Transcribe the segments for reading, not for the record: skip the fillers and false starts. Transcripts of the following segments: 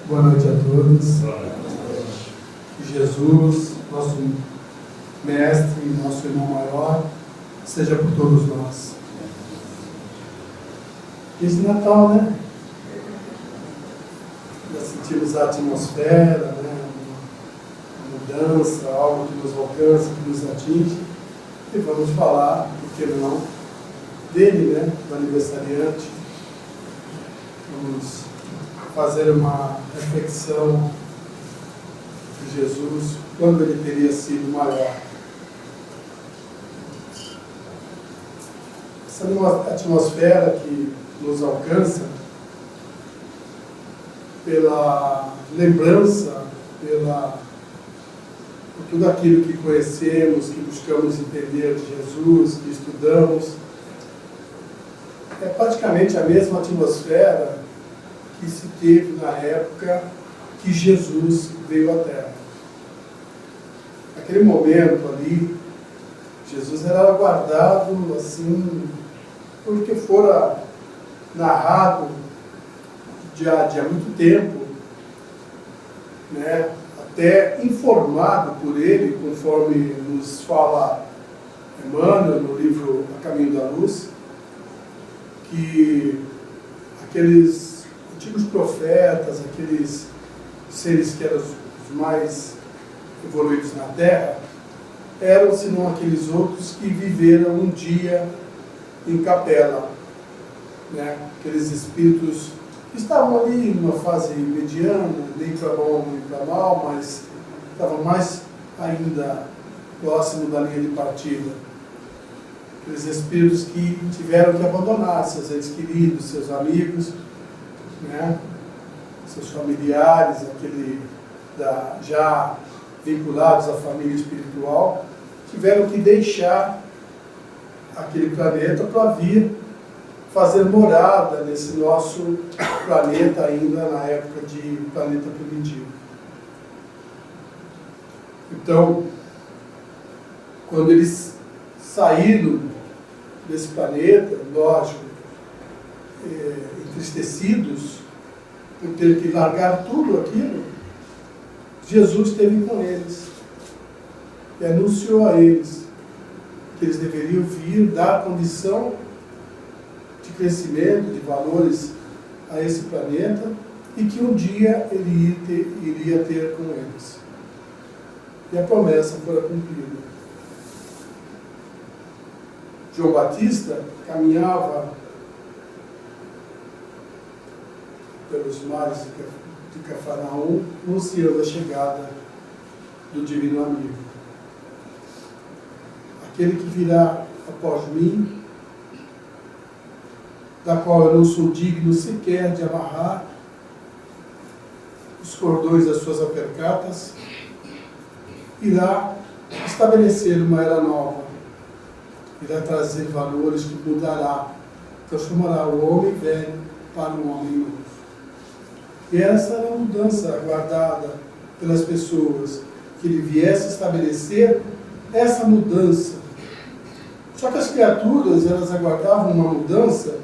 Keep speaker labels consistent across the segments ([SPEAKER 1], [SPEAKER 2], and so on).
[SPEAKER 1] Boa noite a todos. Que Jesus, nosso mestre, nosso irmão maior, seja por todos nós. Esse Natal, né? Já sentimos a atmosfera, né? A mudança, algo que nos alcança, que nos atinge. E vamos falar, por que não, dele, né? Do aniversariante. Vamos fazer uma reflexão de Jesus, quando ele teria sido maior. Essa atmosfera que nos alcança, pela lembrança, por tudo aquilo que conhecemos, que buscamos entender de Jesus, que estudamos, é praticamente a mesma atmosfera que se teve na época que Jesus veio à Terra. Naquele momento ali, Jesus era aguardado assim, porque fora narrado de há muito tempo, né, até informado por ele, conforme nos fala Emmanuel no livro A Caminho da Luz, que aqueles antigos profetas, aqueles seres que eram os mais evoluídos na Terra, eram senão aqueles outros que viveram um dia em capela, né? Aqueles espíritos que estavam ali numa fase mediana, nem para bom nem para mal, mas estavam mais ainda próximo da linha de partida. Aqueles espíritos que tiveram que abandonar seus entes queridos, seus amigos, né? Seus familiares, já vinculados à família espiritual, tiveram que deixar aquele planeta para vir fazer morada nesse nosso planeta ainda na época de planeta primitivo. Então, quando eles saíram desse planeta, lógico, entristecidos por ter que largar tudo aquilo, Jesus esteve com eles e anunciou a eles que eles deveriam vir dar condição de crescimento, de valores a esse planeta e que um dia ele iria ter com eles. E a promessa foi cumprida. João Batista caminhava pelos mares de Cafarnaum, anunciando a chegada do Divino Amigo. Aquele que virá após mim, da qual eu não sou digno sequer de amarrar os cordões das suas alpercatas, irá estabelecer uma era nova, irá trazer valores que mudará, transformará o homem velho para um homem novo. E essa era a mudança aguardada pelas pessoas, que ele viesse estabelecer essa mudança. Só que as criaturas, elas aguardavam uma mudança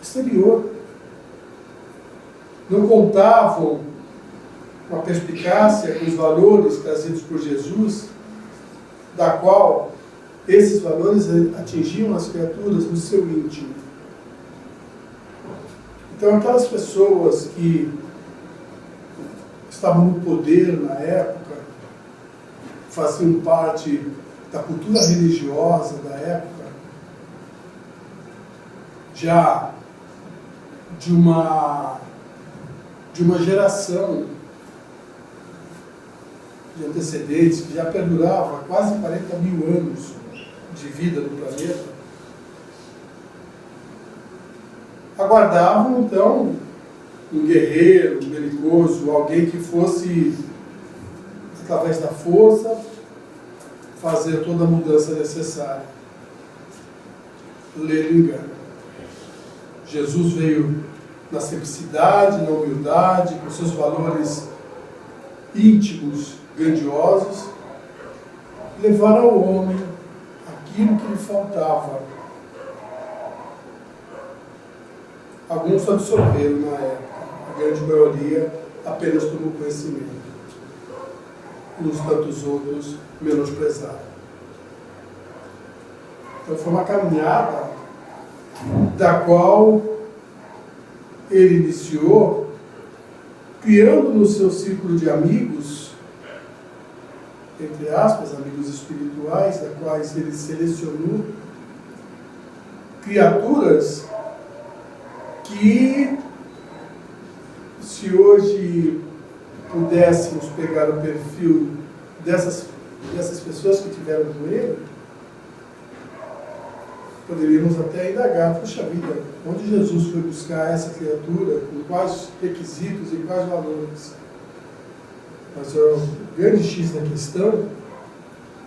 [SPEAKER 1] exterior. Não contavam com a perspicácia, com os valores trazidos por Jesus, da qual esses valores atingiam as criaturas no seu íntimo. Então, aquelas pessoas que estavam no poder na época, faziam parte da cultura religiosa da época, já de uma geração de antecedentes que já perdurava quase 40 mil anos de vida no planeta, aguardavam, então, um guerreiro, um belicoso, alguém que fosse, através da força, fazer toda a mudança necessária. Ler o engano. Jesus veio na simplicidade, na humildade, com seus valores íntimos, grandiosos, levar ao homem aquilo que lhe faltava. Alguns absorveram na época, a grande maioria apenas tomou conhecimento. Uns tantos outros menosprezaram. Então foi uma caminhada da qual ele iniciou, criando no seu círculo de amigos, entre aspas, amigos espirituais, da quais ele selecionou criaturas que, se hoje pudéssemos pegar o perfil dessas pessoas que tiveram com ele, poderíamos até indagar, puxa vida, onde Jesus foi buscar essa criatura, com quais requisitos e quais valores? Mas o grande X da questão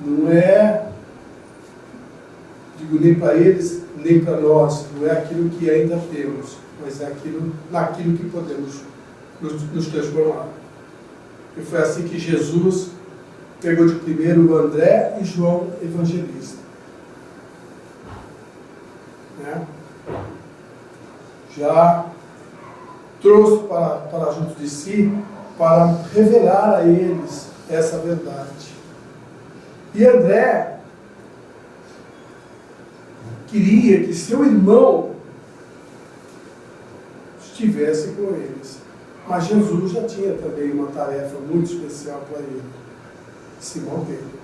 [SPEAKER 1] não é, digo, nem para eles, nem para nós, não é aquilo que ainda temos, mas é naquilo que podemos nos transformar. E foi assim que Jesus pegou de primeiro André e João Evangelista. Né? Já trouxe para junto de si, para revelar a eles essa verdade. E André queria que seu irmão estivesse com eles. Mas Jesus já tinha também uma tarefa muito especial para ele, Simão Pedro.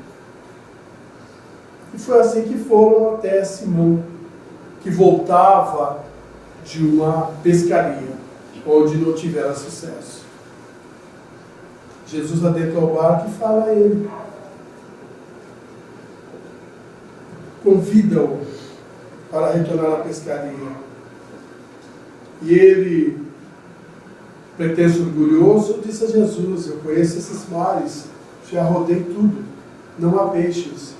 [SPEAKER 1] E foi assim que foram até Simão, que voltava de uma pescaria, onde não tivera sucesso. Jesus adentra ao barco e fala a ele, convida-o para retornar à pescaria. E ele, pretenso orgulhoso, disse a Jesus, eu conheço esses mares, já rodei tudo, não há peixes.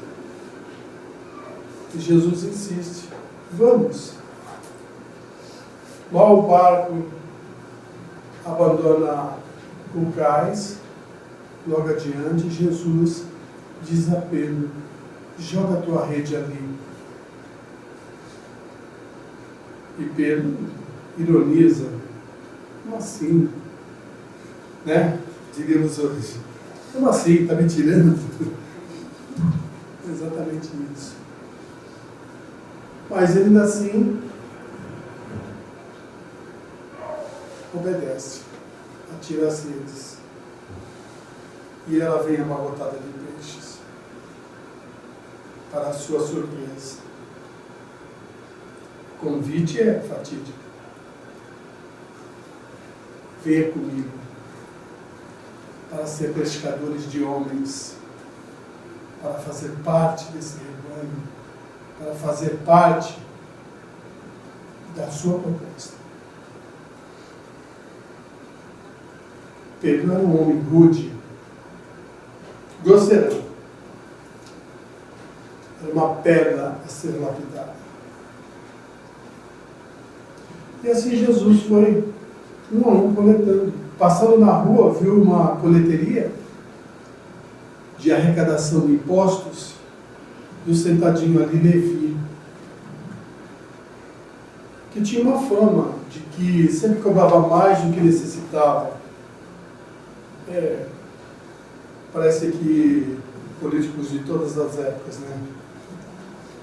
[SPEAKER 1] E Jesus insiste, vamos. Mal o barco abandona o cais, logo adiante, Jesus diz a Pedro, joga a tua rede ali. E Pedro ironiza, como assim? Né? Diríamos hoje, como assim? Está me tirando? Exatamente isso. Mas ele ainda assim obedece, atira as redes. E ela vem abarrotada de peixes. Para a sua surpresa. O convite é fatídico. Venha comigo para ser pescadores de homens, para fazer parte desse rebanho, para fazer parte da sua proposta. Pedro era um homem rude, grosseirão. Era uma pedra a ser lapidada. E assim Jesus foi um a um coletando. Passando na rua, viu uma coleteria de arrecadação de impostos, e o sentadinho ali, Levi, que tinha uma fama de que sempre cobrava mais do que necessitava. Parece que políticos de todas as épocas, né?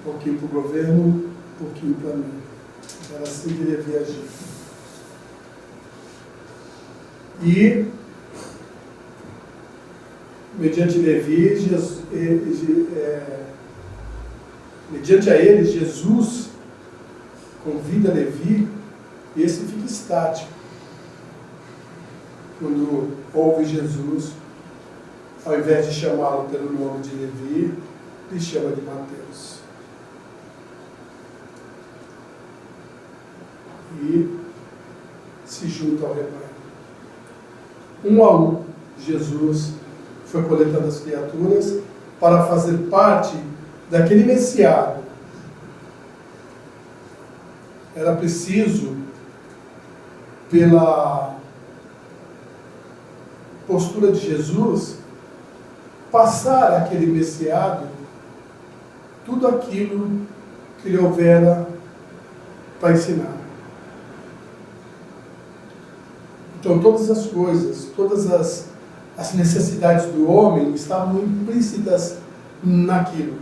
[SPEAKER 1] Um pouquinho para o governo, um pouquinho para mim. Era assim que ele devia agir. E, mediante Levi, mediante a ele, Jesus convida Levi, e esse fica estático. Quando ouve Jesus, ao invés de chamá-lo pelo nome de Levi, ele chama de Mateus. E se junta ao rebanho. Um a um, Jesus foi coletando as criaturas para fazer parte daquele messiado. Era preciso, pela postura de Jesus, passar àquele messiado tudo aquilo que lhe houvera para ensinar. Então todas as coisas, todas as necessidades do homem estavam implícitas naquilo,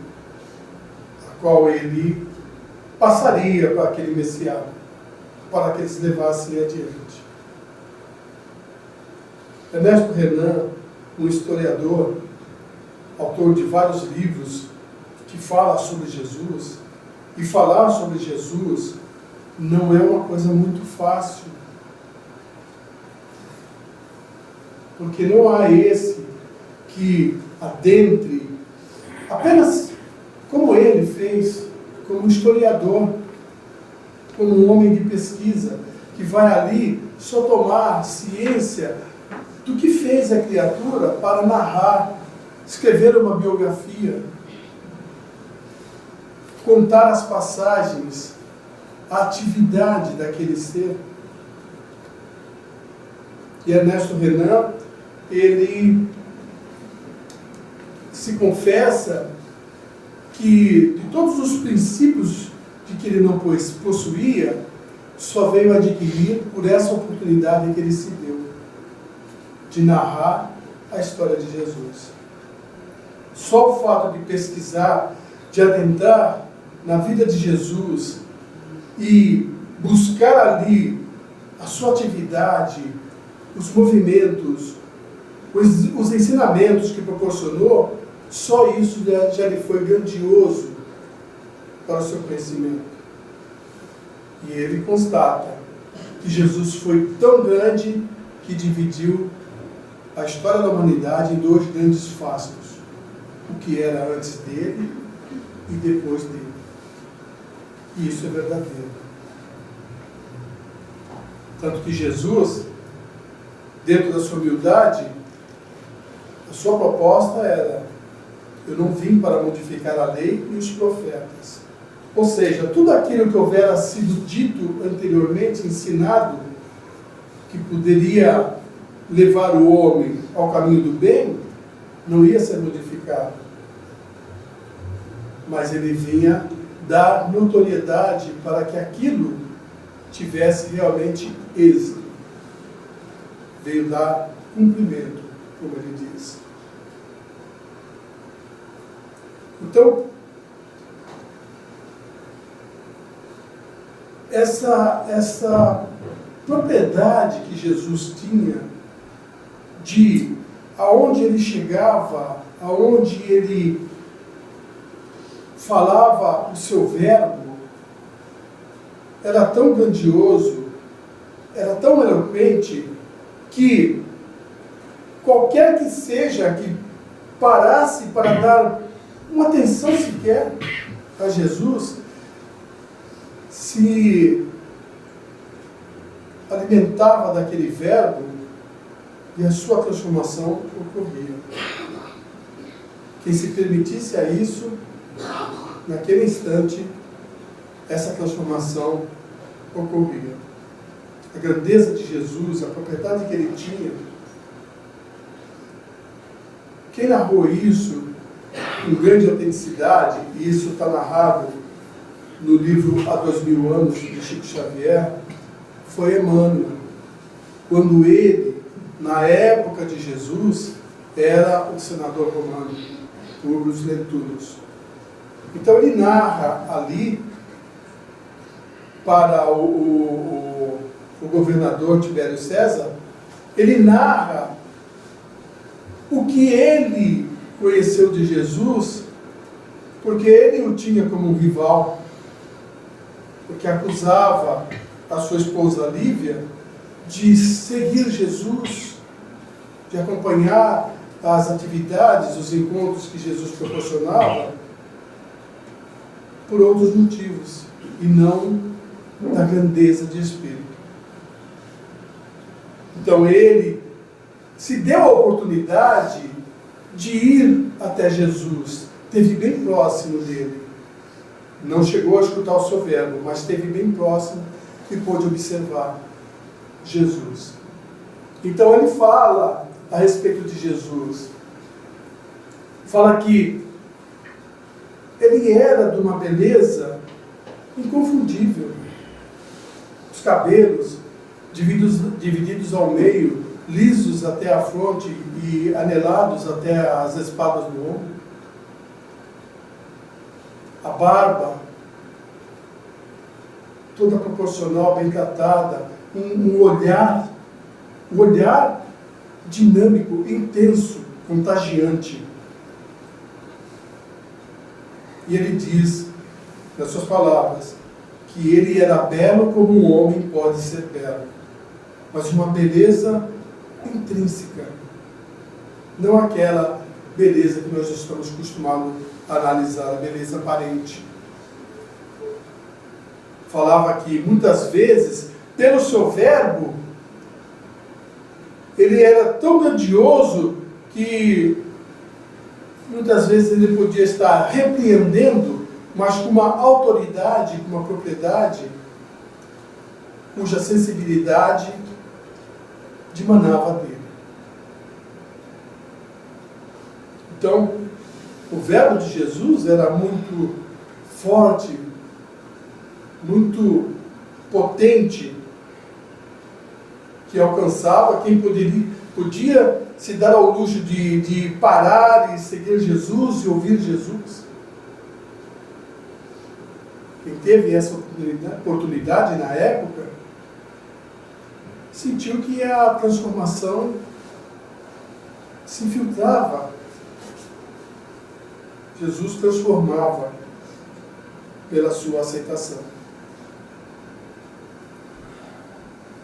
[SPEAKER 1] a qual ele passaria para aquele Messias, para que eles levassem adiante. Ernesto Renan, um historiador, autor de vários livros que fala sobre Jesus, e falar sobre Jesus não é uma coisa muito fácil, porque não há esse que adentre, apenas como ele fez, como historiador, como um homem de pesquisa, que vai ali só tomar ciência do que fez a criatura para narrar, escrever uma biografia, contar as passagens, a atividade daquele ser. E Ernesto Renan, ele se confessa que de todos os princípios de que ele não possuía, só veio adquirir por essa oportunidade que ele se deu de narrar a história de Jesus. Só o fato de pesquisar, de adentrar na vida de Jesus e buscar ali a sua atividade, os movimentos, os ensinamentos que proporcionou, só isso já lhe foi grandioso para o seu conhecimento. E ele constata que Jesus foi tão grande que dividiu a história da humanidade em dois grandes fastos, o que era antes dele e depois dele. E isso é verdadeiro. Tanto que Jesus, dentro da sua humildade, a sua proposta era: eu não vim para modificar a lei e os profetas. Ou seja, tudo aquilo que houvera sido dito anteriormente, ensinado, que poderia levar o homem ao caminho do bem, não ia ser modificado. Mas ele vinha dar notoriedade para que aquilo tivesse realmente êxito. Veio dar cumprimento, como ele diz. Então, essa propriedade que Jesus tinha de aonde ele chegava, aonde ele falava o seu verbo, era tão grandioso, era tão eloquente, que qualquer que seja que parasse para dar uma atenção sequer a Jesus, se alimentava daquele verbo e a sua transformação ocorria. Quem se permitisse a isso, naquele instante, essa transformação ocorria. A grandeza de Jesus, a propriedade que ele tinha, quem narrou isso com grande autenticidade, e isso está narrado no livro Há 2000 anos, de Chico Xavier, foi Emmanuel, quando ele, na época de Jesus, era o senador romano, Publius Lentulus. Então ele narra ali para o governador Tibério César, ele narra o que ele conheceu de Jesus, porque ele o tinha como um rival, porque acusava a sua esposa Lívia de seguir Jesus, de acompanhar as atividades, os encontros que Jesus proporcionava, por outros motivos, e não da grandeza de espírito. Então ele se deu a oportunidade de ir até Jesus, esteve bem próximo dele. Não chegou a escutar o seu verbo, mas esteve bem próximo e pôde observar Jesus. Então ele fala a respeito de Jesus. Fala que ele era de uma beleza inconfundível. Os cabelos divididos ao meio, lisos até a fronte e anelados até as espadas do ombro. A barba, toda proporcional, bem tratada, um olhar dinâmico, intenso, contagiante. E ele diz, nas suas palavras, que ele era belo como um homem pode ser belo, mas uma beleza intrínseca, não aquela beleza que nós estamos acostumados a analisar, a beleza aparente. Falava que muitas vezes, pelo seu verbo, ele era tão grandioso que muitas vezes ele podia estar repreendendo, mas com uma autoridade, com uma propriedade, cuja sensibilidade dimanava dele. Então, o verbo de Jesus era muito forte, muito potente, que alcançava quem podia se dar ao luxo de parar e seguir Jesus e ouvir Jesus. Quem teve essa oportunidade na época, sentiu que a transformação se infiltrava. Jesus transformava pela sua aceitação.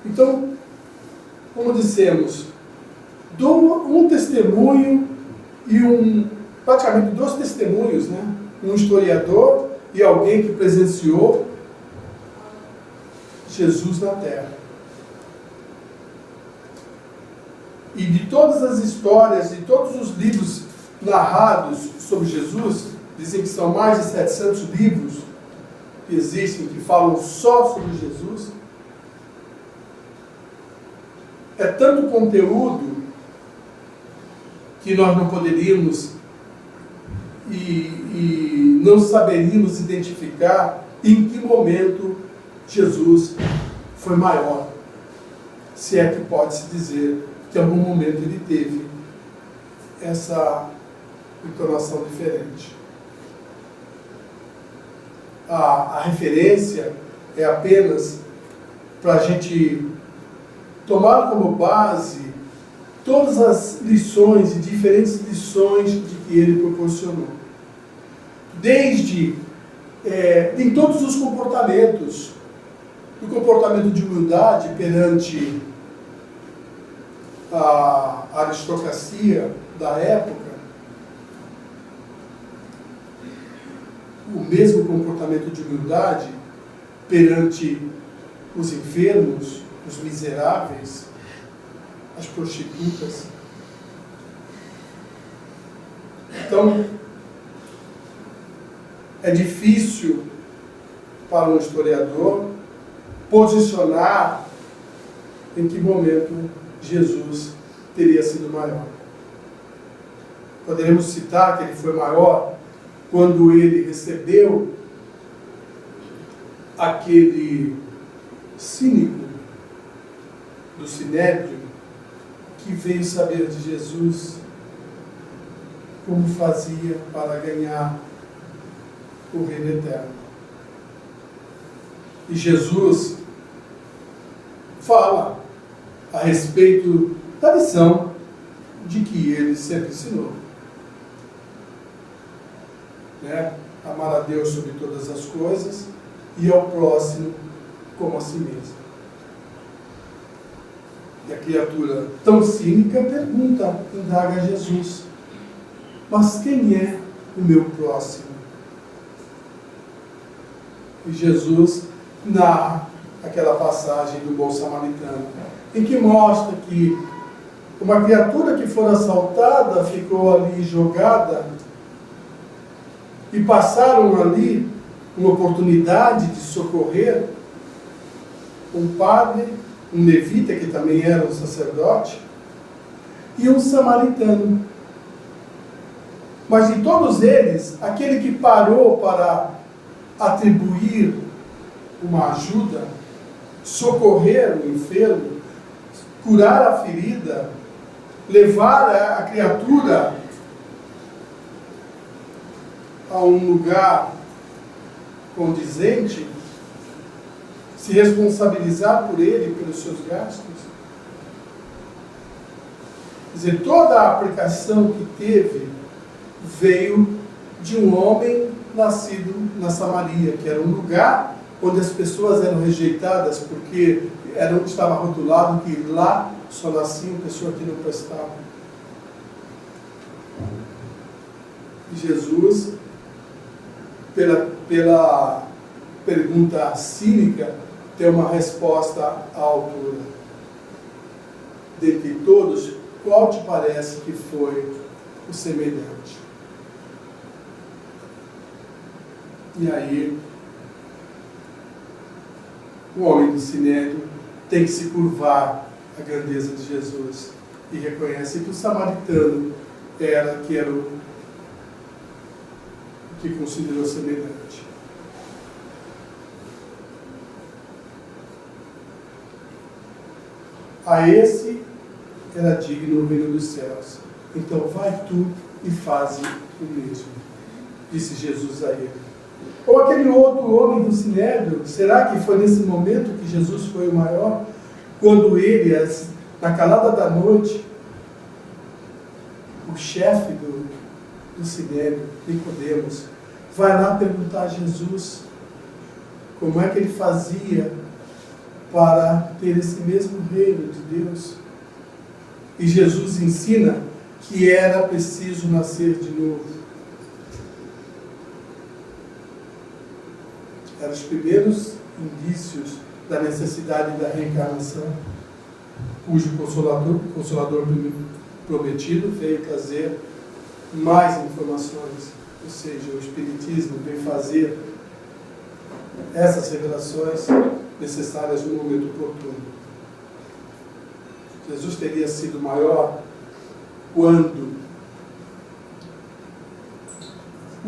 [SPEAKER 1] Então, como dissemos, dou um testemunho e praticamente dois testemunhos, né? Um historiador e alguém que presenciou Jesus na terra. E de todas as histórias, de todos os livros narrados sobre Jesus, dizem que são mais de 700 livros que existem, que falam só sobre Jesus. É tanto conteúdo que nós não poderíamos e não saberíamos identificar em que momento Jesus foi maior. Se é que pode-se dizer que em algum momento ele teve essa entonação diferente. A referência é apenas para a gente tomar como base todas as lições e diferentes lições de que ele proporcionou. Desde, em todos os comportamentos, do comportamento de humildade perante a aristocracia da época, o mesmo comportamento de humildade perante os enfermos, os miseráveis, as prostitutas. Então, é difícil para um historiador posicionar em que momento Jesus teria sido maior. Poderemos citar que ele foi maior quando ele recebeu aquele cínico do Sinédrio que veio saber de Jesus como fazia para ganhar o reino eterno. E Jesus fala a respeito da lição de que ele sempre ensinou. Amar a Deus sobre todas as coisas e ao próximo como a si mesmo. E a criatura tão cínica pergunta, indaga a Jesus: mas quem é o meu próximo? E Jesus narra aquela passagem do bom samaritano, em que mostra que uma criatura que for assaltada ficou ali jogada e passaram ali uma oportunidade de socorrer um padre, um levita, que também era um sacerdote, e um samaritano. Mas de todos eles, aquele que parou para atribuir uma ajuda socorrer o enfermo, curar a ferida, levar a criatura a um lugar condizente, se responsabilizar por ele, pelos seus gastos. Quer dizer, toda a aplicação que teve veio de um homem nascido na Samaria, que era um lugar onde as pessoas eram rejeitadas porque estava rotulado que lá só nasciam pessoas que não prestavam. E Jesus, pela pergunta cínica, tem uma resposta à altura. Dentre todos, qual te parece que foi o semelhante? E aí, o homem do Sinédrio tem que se curvar à grandeza de Jesus e reconhece que o samaritano era o que considerou semelhante. A esse era digno o reino dos céus. Então vai tu e faze o mesmo, disse Jesus a ele. Ou aquele outro homem do Sinédrio, será que foi nesse momento que Jesus foi o maior? Quando ele, na calada da noite, o chefe do Sinédrio, Nicodemos, vai lá perguntar a Jesus como é que ele fazia para ter esse mesmo reino de Deus. E Jesus ensina que era preciso nascer de novo. Eram os primeiros indícios da necessidade da reencarnação, cujo Consolador prometido veio trazer mais informações, ou seja, o Espiritismo veio fazer essas revelações necessárias no momento oportuno. Jesus teria sido maior quando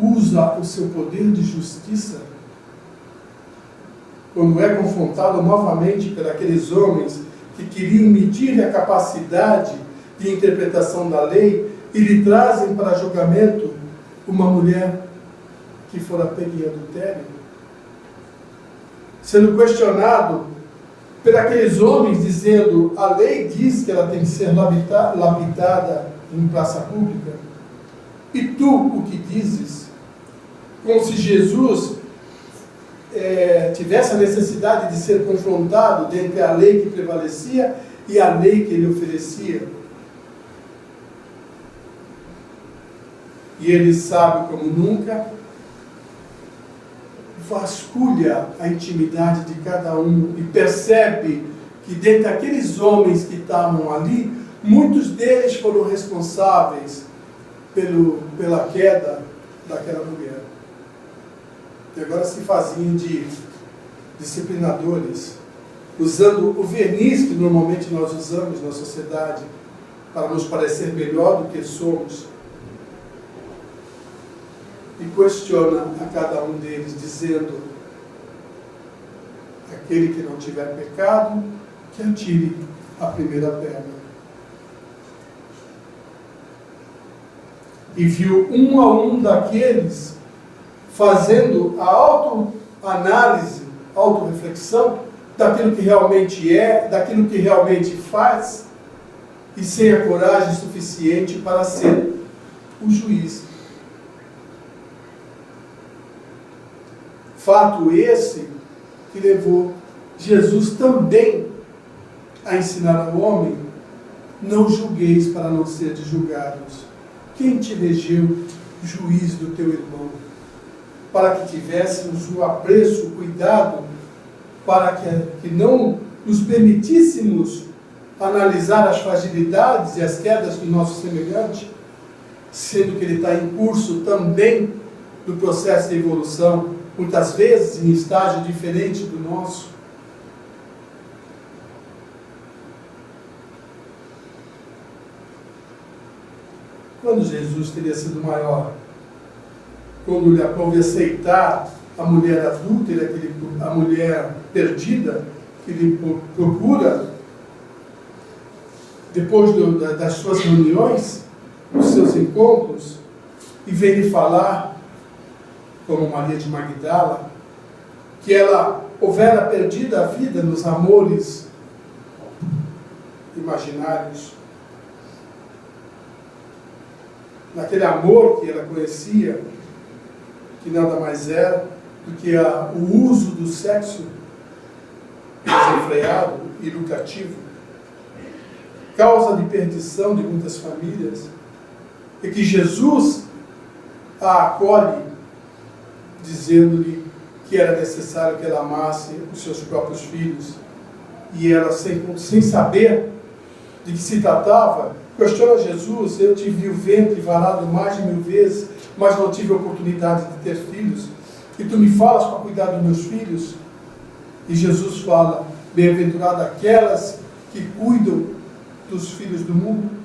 [SPEAKER 1] usa o seu poder de justiça, quando é confrontado novamente por aqueles homens que queriam medir a capacidade de interpretação da lei e lhe trazem para julgamento uma mulher que fora pega em adultério, sendo questionado por aqueles homens dizendo: a lei diz que ela tem que ser lapidada em praça pública, e tu o que dizes? Como se Jesus tivesse a necessidade de ser confrontado dentre a lei que prevalecia e a lei que ele oferecia. E ele sabe como nunca, vasculha a intimidade de cada um e percebe que dentre aqueles homens que estavam ali, muitos deles foram responsáveis pela queda daquela mulher. E agora se faziam de disciplinadores, usando o verniz que normalmente nós usamos na sociedade para nos parecer melhor do que somos. E questiona a cada um deles, dizendo: aquele que não tiver pecado, que atire a primeira pedra. E viu um a um daqueles fazendo a autoanálise, autorreflexão daquilo que realmente é, daquilo que realmente faz, e sem a coragem suficiente para ser o juiz. Fato esse que levou Jesus também a ensinar ao homem: não julgueis para não seres julgados. Quem te elegeu juiz do teu irmão? Para que tivéssemos o apreço, o cuidado, para que não nos permitíssemos analisar as fragilidades e as quedas do nosso semelhante, sendo que ele está em curso também do processo de evolução, muitas vezes em estágio diferente do nosso. Quando Jesus teria sido maior? Quando lhe aprove aceitar a mulher adúltera, a mulher perdida, ele procura, depois das suas reuniões, dos seus encontros, e vem lhe falar, como Maria de Magdala, que ela houvera perdido a vida nos amores imaginários, naquele amor que ela conhecia, que nada mais era do que o uso do sexo desenfreado e lucrativo, causa de perdição de muitas famílias, e que Jesus a acolhe, dizendo-lhe que era necessário que ela amasse os seus próprios filhos, e ela, sem saber de que se tratava, questiona Jesus: eu tive o ventre varado mais de 1000 vezes, mas não tive a oportunidade de ter filhos, e tu me falas para cuidar dos meus filhos? E Jesus fala: bem-aventurada aquelas que cuidam dos filhos do mundo.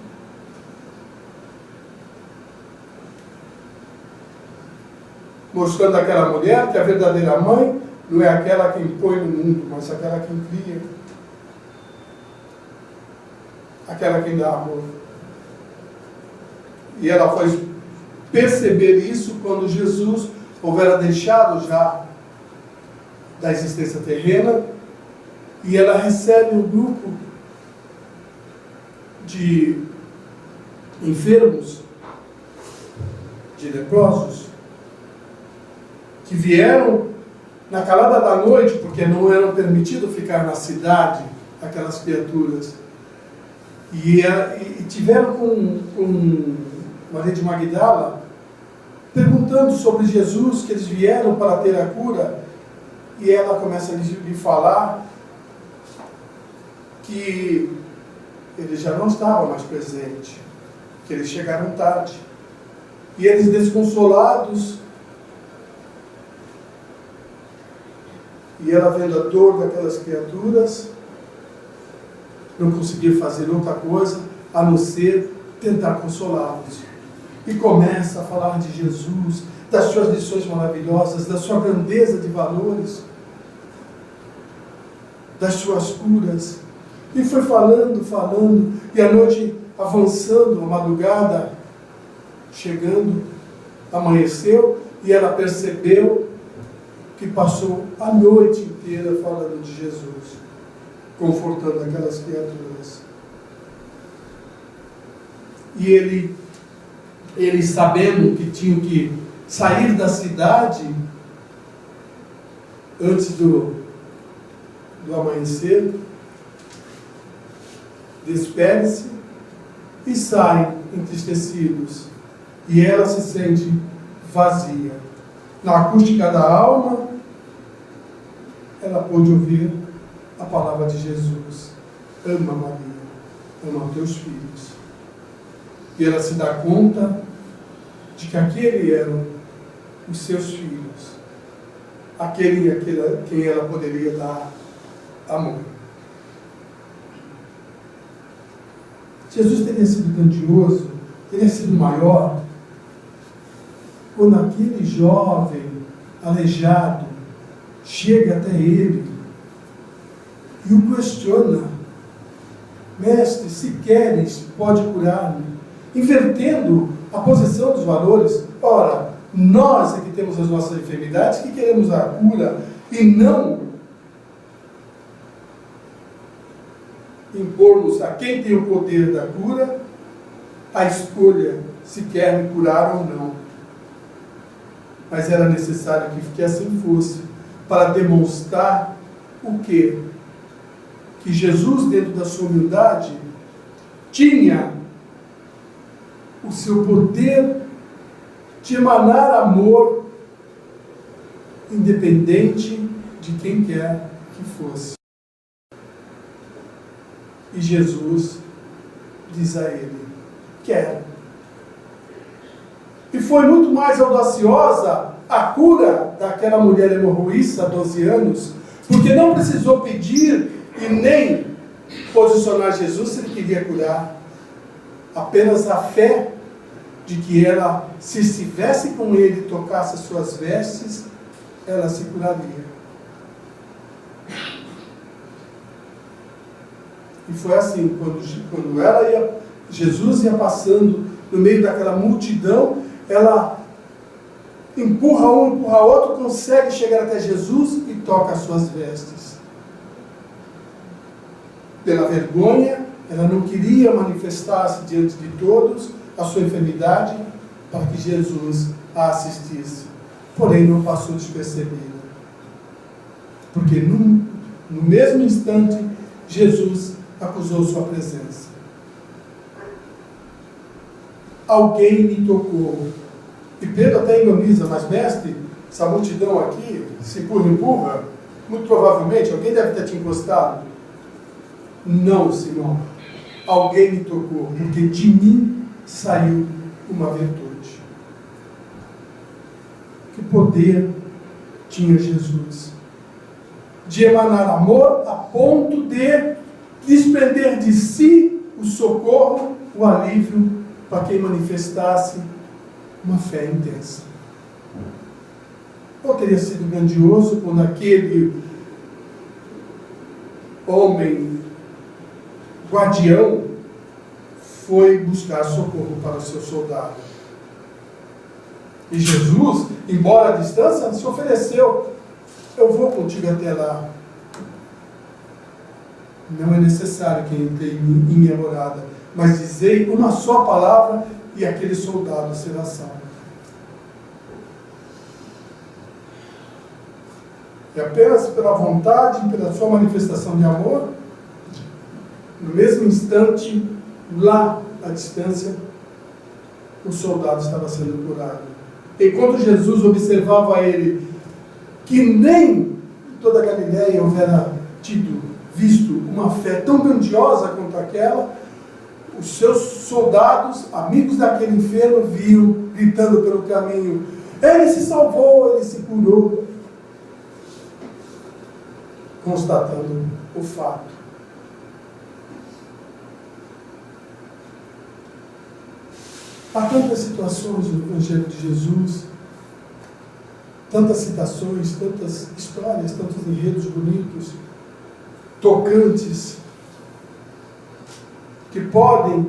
[SPEAKER 1] Mostrando àquela mulher que a verdadeira mãe não é aquela que impõe no mundo, mas aquela que cria, aquela que dá amor. E ela foi perceber isso quando Jesus houvera deixado já da existência terrena, e ela recebe um grupo de enfermos, de leprosos, que vieram na calada da noite, porque não eram permitido ficar na cidade, aquelas criaturas, e tiveram com Maria de Magdala, perguntando sobre Jesus, que eles vieram para ter a cura, e ela começa a lhe falar que ele já não estava mais presente, que eles chegaram tarde, e eles desconsolados, e ela vendo a dor daquelas criaturas, não conseguia fazer outra coisa a não ser tentar consolá-los. E começa a falar de Jesus, das suas lições maravilhosas, da sua grandeza de valores, das suas curas. E foi falando, e a noite avançando, a madrugada chegando, amanheceu, e ela percebeu que passou a noite inteira falando de Jesus, confortando aquelas criaturas. E ele sabendo que tinham que sair da cidade antes do amanhecer, despede-se e saem entristecidos, e ela se sente vazia. Na acústica da alma, ela pôde ouvir a palavra de Jesus: ama Maria, ama teus filhos. E ela se dá conta de que aquele eram os seus filhos, aquele a quem ela poderia dar amor. Jesus teria sido grandioso, teria sido maior, quando aquele jovem aleijado chega até ele e o questiona: mestre, se queres, pode curar-me, invertendo a posição dos valores. Ora, nós é que temos as nossas enfermidades, que queremos a cura, e não impormos a quem tem o poder da cura a escolha se quer me curar ou não. Mas era necessário que assim fosse, para demonstrar o quê? Que Jesus, dentro da sua humildade, tinha o seu poder de emanar amor, independente de quem quer que fosse. E Jesus diz a ele: quero. E foi muito mais audaciosa a cura daquela mulher hemorroísta há 12 anos, porque não precisou pedir e nem posicionar Jesus se ele queria curar. Apenas a fé de que ela, se estivesse com ele e tocasse as suas vestes, ela se curaria. E foi assim, quando Jesus ia passando no meio daquela multidão, ela empurra um, empurra outro, consegue chegar até Jesus e toca as suas vestes. Pela vergonha, ela não queria manifestar-se diante de todos a sua enfermidade para que Jesus a assistisse. Porém, não passou despercebida. Porque no mesmo instante, Jesus acusou sua presença. Alguém me tocou. E Pedro até ironiza, mas mestre, essa multidão aqui, se empurra, muito provavelmente alguém deve ter te encostado. Não, Simão. Alguém me tocou, porque de mim saiu uma virtude. Que poder tinha Jesus de emanar amor a ponto de desprender de si o socorro, o alívio para quem manifestasse uma fé intensa. Ou teria sido grandioso quando aquele homem guardião foi buscar socorro para o seu soldado. E Jesus, embora à distância, se ofereceu: eu vou contigo até lá. Não é necessário que entre em minha morada, mas dizei uma só palavra e aquele soldado será salvo. E apenas pela vontade, pela sua manifestação de amor, no mesmo instante, lá à distância, o soldado estava sendo curado. E quando Jesus observava ele, que nem em toda a Galileia houvera visto uma fé tão grandiosa quanto aquela, os seus soldados, amigos daquele enfermo, viam gritando pelo caminho: ele se salvou, ele se curou, constatando o fato. Há tantas situações no Evangelho de Jesus, tantas citações, tantas histórias, tantos enredos bonitos, tocantes, que podem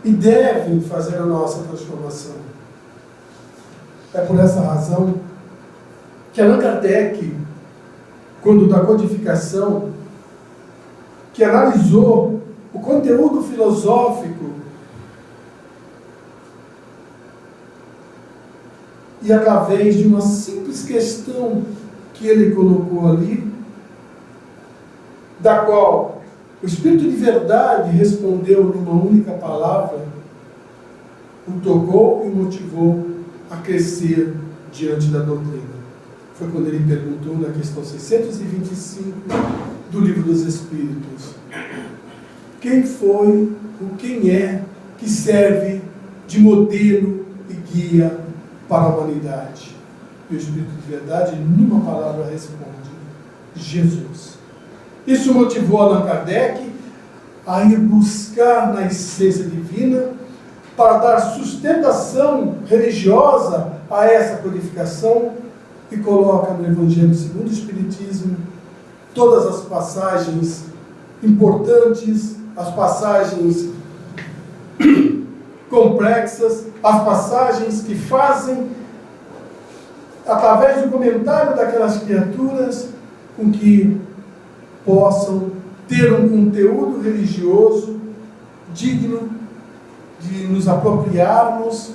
[SPEAKER 1] e devem fazer a nossa transformação. É por essa razão que Allan Kardec, quando da codificação, que analisou o conteúdo filosófico e através de uma simples questão que ele colocou ali, da qual o Espírito de Verdade respondeu numa única palavra, o tocou e o motivou a crescer diante da doutrina. Foi quando ele perguntou na questão 625 do Livro dos Espíritos: quem foi ou quem é que serve de modelo e guia para a humanidade? E o Espírito de Verdade, numa palavra, responde: Jesus. Isso motivou Allan Kardec a ir buscar na essência divina para dar sustentação religiosa a essa codificação, e coloca no Evangelho segundo o Espiritismo todas as passagens importantes, as passagens complexas, as passagens que fazem, através do comentário daquelas criaturas, com que possam ter um conteúdo religioso digno de nos apropriarmos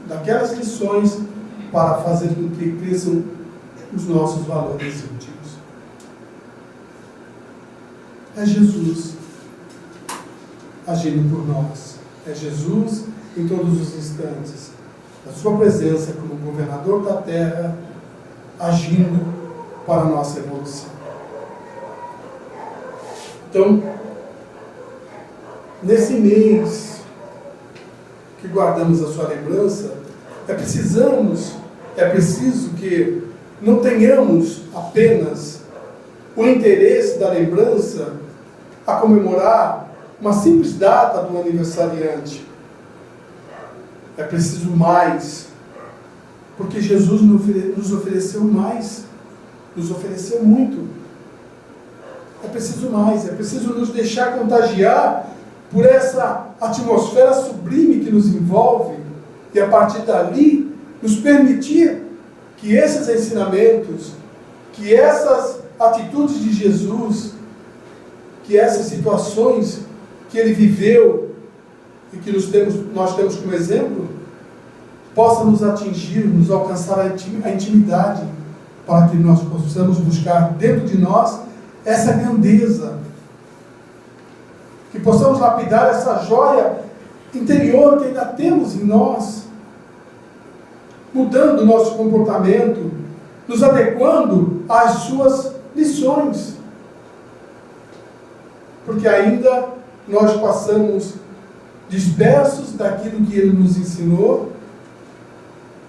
[SPEAKER 1] daquelas lições para fazer com que cresçam os nossos valores íntimos. É Jesus agindo por nós. É Jesus em todos os instantes, a sua presença como governador da terra, agindo para a nossa evolução. Então, nesse mês que guardamos a sua lembrança, é preciso que não tenhamos apenas o interesse da lembrança a comemorar uma simples data do aniversariante. É preciso mais, porque Jesus nos ofereceu mais, nos ofereceu muito. é preciso mais, é preciso nos deixar contagiar por essa atmosfera sublime que nos envolve e a partir dali nos permitir que esses ensinamentos, que essas atitudes de Jesus, que essas situações que ele viveu e que nós temos como exemplo, possa nos atingir, nos alcançar a intimidade, para que nós possamos buscar dentro de nós essa grandeza, que possamos lapidar essa joia interior que ainda temos em nós, mudando o nosso comportamento, nos adequando às suas lições, porque ainda nós passamos dispersos daquilo que ele nos ensinou,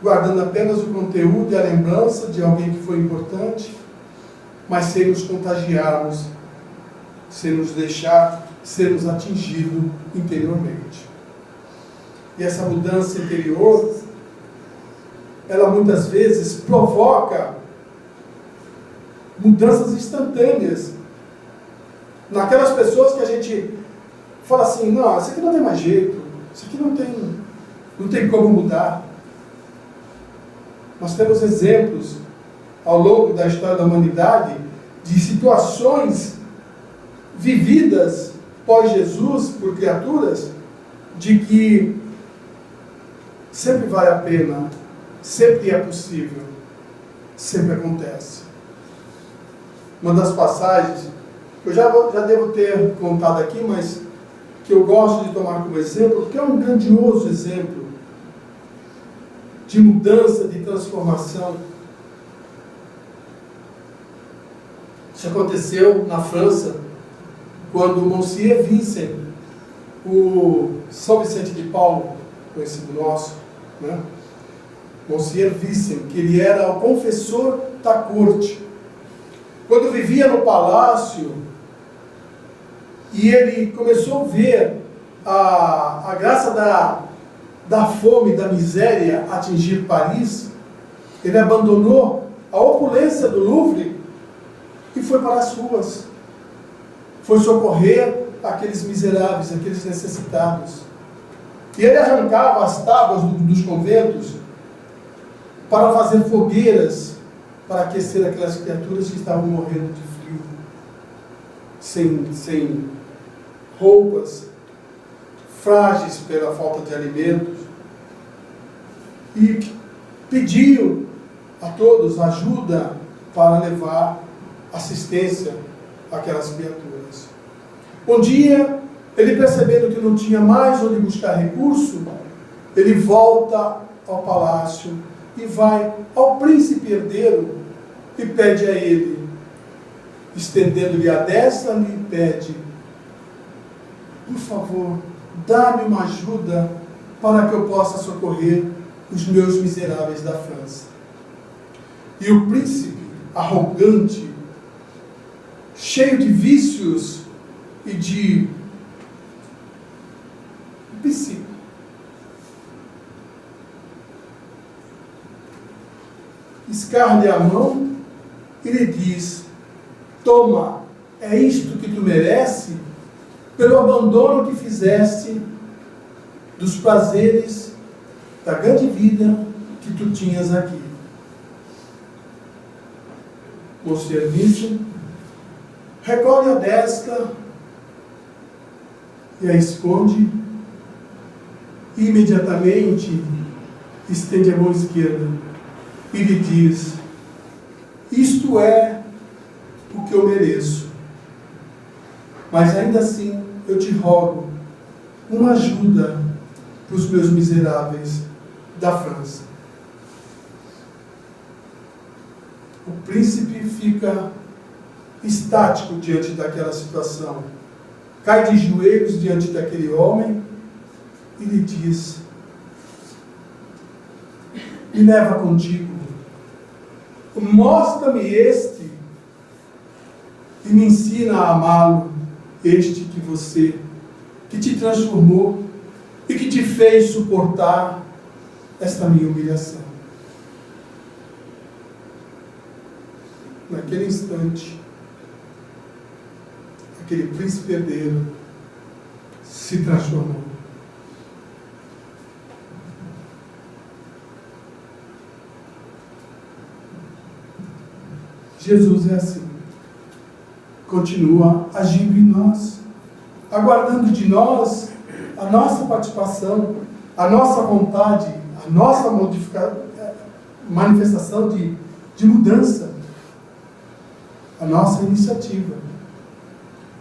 [SPEAKER 1] guardando apenas o conteúdo e a lembrança de alguém que foi importante, mas sem nos contagiarmos, sem nos deixar sermos atingidos interiormente. E essa mudança interior, ela muitas vezes provoca mudanças instantâneas naquelas pessoas que a gente fala assim, não, isso aqui não tem mais jeito, isso aqui não tem como mudar. Nós temos exemplos ao longo da história da humanidade de situações vividas pós-Jesus por criaturas, de que sempre vale a pena, sempre é possível, sempre acontece. Uma das passagens, eu já devo ter contado aqui, mas que eu gosto de tomar como exemplo, porque é um grandioso exemplo de mudança, de transformação. Isso aconteceu na França, quando Monsieur Vincent, o São Vicente de Paulo, conhecido nosso, né? Monsieur Vincent, que ele era o confessor da corte. Quando vivia no palácio, e ele começou a ver a graça da fome, da miséria atingir Paris, ele abandonou a opulência do Louvre e foi para as ruas. Foi socorrer aqueles miseráveis, aqueles necessitados. E ele arrancava as tábuas dos conventos para fazer fogueiras, para aquecer aquelas criaturas que estavam morrendo de frio, sem roupas, frágeis pela falta de alimentos. E pediu a todos ajuda para levar assistência àquelas criaturas. Um dia, ele percebendo que não tinha mais onde buscar recurso, ele volta ao palácio e vai ao príncipe herdeiro e pede a ele, estendendo-lhe a destra, lhe pede, por favor, dá-me uma ajuda para que eu possa socorrer os meus miseráveis da França. E o príncipe, arrogante, cheio de vícios e de princípio, escarne a mão e lhe diz, toma, é isto que tu merece pelo abandono que fizeste dos prazeres da grande vida que tu tinhas aqui. O serviço recolhe a destra e a esconde e imediatamente estende a mão esquerda e lhe diz, isto é o que eu mereço, mas ainda assim eu te rogo uma ajuda para os meus miseráveis da França. O príncipe fica estático diante daquela situação, cai de joelhos diante daquele homem e lhe diz, me leva contigo, mostra-me este e me ensina a amá-lo, este que te transformou e que te fez suportar esta minha humilhação. Naquele instante, aquele príncipe herdeiro, se transformou. Jesus é assim. Continua agindo em nós, aguardando de nós a nossa participação, a nossa vontade, a nossa manifestação de mudança, a nossa iniciativa.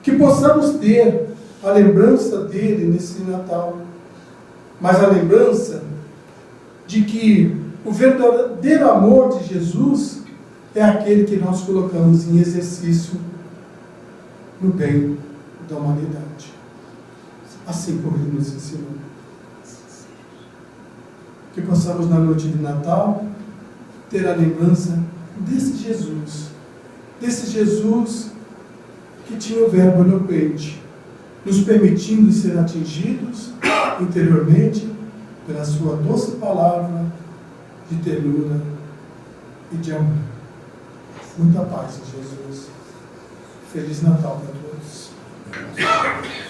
[SPEAKER 1] Que possamos ter a lembrança dele nesse Natal, mas a lembrança de que o verdadeiro amor de Jesus é aquele que nós colocamos em exercício no bem da humanidade, assim como ele nos ensinou. Que possamos na noite de Natal ter a lembrança desse Jesus que tinha o verbo eloquente, nos permitindo ser atingidos interiormente pela sua doce palavra de ternura e de amor. Muita paz em Jesus. Feliz Natal para todos.